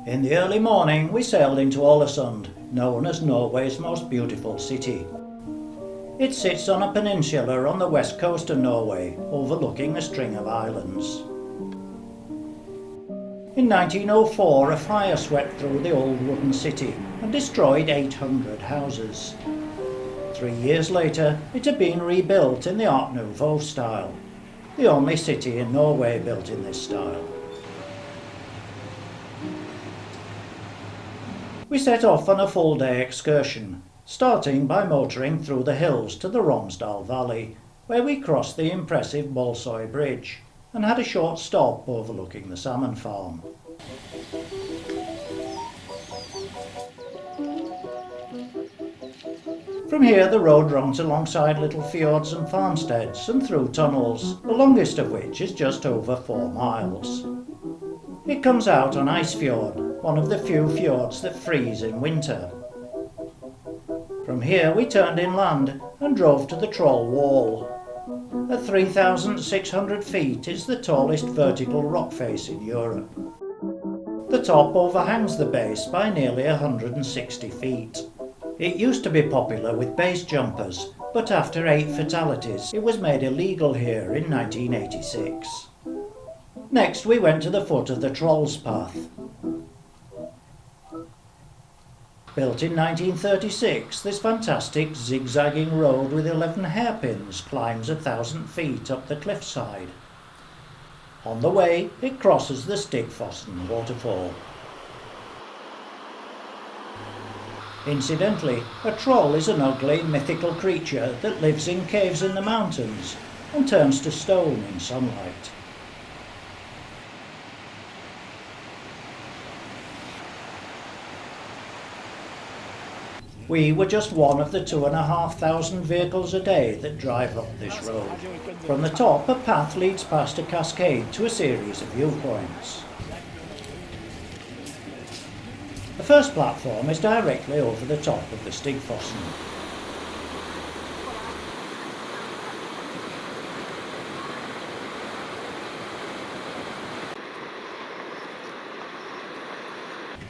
In the early morning we sailed into Ålesund, known as Norway's most beautiful city. It sits on a peninsula on the west coast of Norway, overlooking a string of islands. In 1904 a fire swept through the old wooden city and destroyed 800 houses. 3 years later it had been rebuilt in the Art Nouveau style, the only city in Norway built in this style. We set off on a full-day excursion, starting by motoring through the hills to the Romsdal Valley, where we crossed the impressive Bolsøy Bridge and had a short stop overlooking the salmon farm. From here the road runs alongside little fjords and farmsteads and through tunnels, the longest of which is just over 4 miles. It comes out on Isfjord, one of the few fjords that freeze in winter. From here we turned inland and drove to the Troll Wall. At 3,600 feet it's the tallest vertical rock face in Europe. The top overhangs the base by nearly 160 feet. It used to be popular with base jumpers, but after 8 fatalities it was made illegal here in 1986. Next we went to the foot of the Trolls Path. Built in 1936, this fantastic zigzagging road with 11 hairpins climbs 1,000 feet up the cliffside. On the way, it crosses the Stigfossen waterfall. Incidentally, a troll is an ugly, mythical creature that lives in caves in the mountains and turns to stone in sunlight. We were just one of the 2,500 vehicles a day that drive up this road. From the top, a path leads past a cascade to a series of viewpoints. The first platform is directly over the top of the Stigfossen.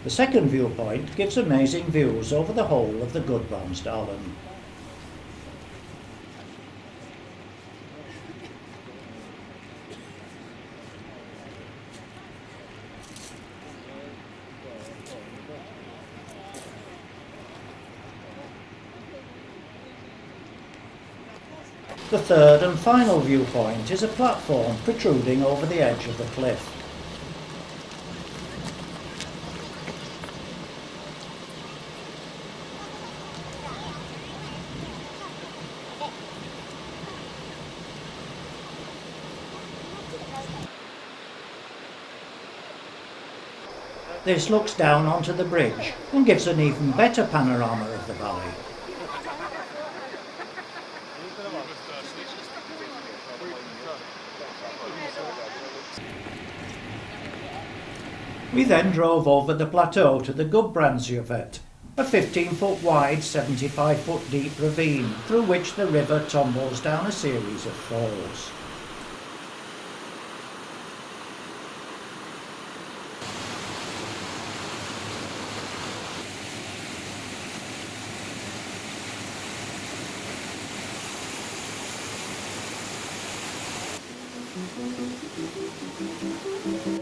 The second viewpoint gives amazing views over the whole of the Gudbrandsdalen. The third and final viewpoint is a platform protruding over the edge of the cliff. This looks down onto the bridge and gives an even better panorama of the valley. We then drove over the plateau to the Gudbrandsdalen, a 15-foot wide, 75-foot deep ravine through which the river tumbles down a series of falls.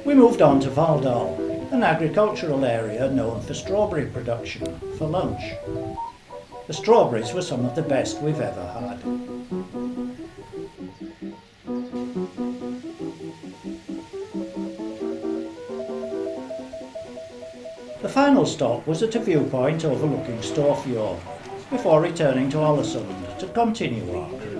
We moved on to Valldal, an agricultural area known for strawberry production, for lunch. The strawberries were some of the best we've ever had. The final stop was at a viewpoint overlooking Storfjord, before returning to Ålesund to continue our cruise.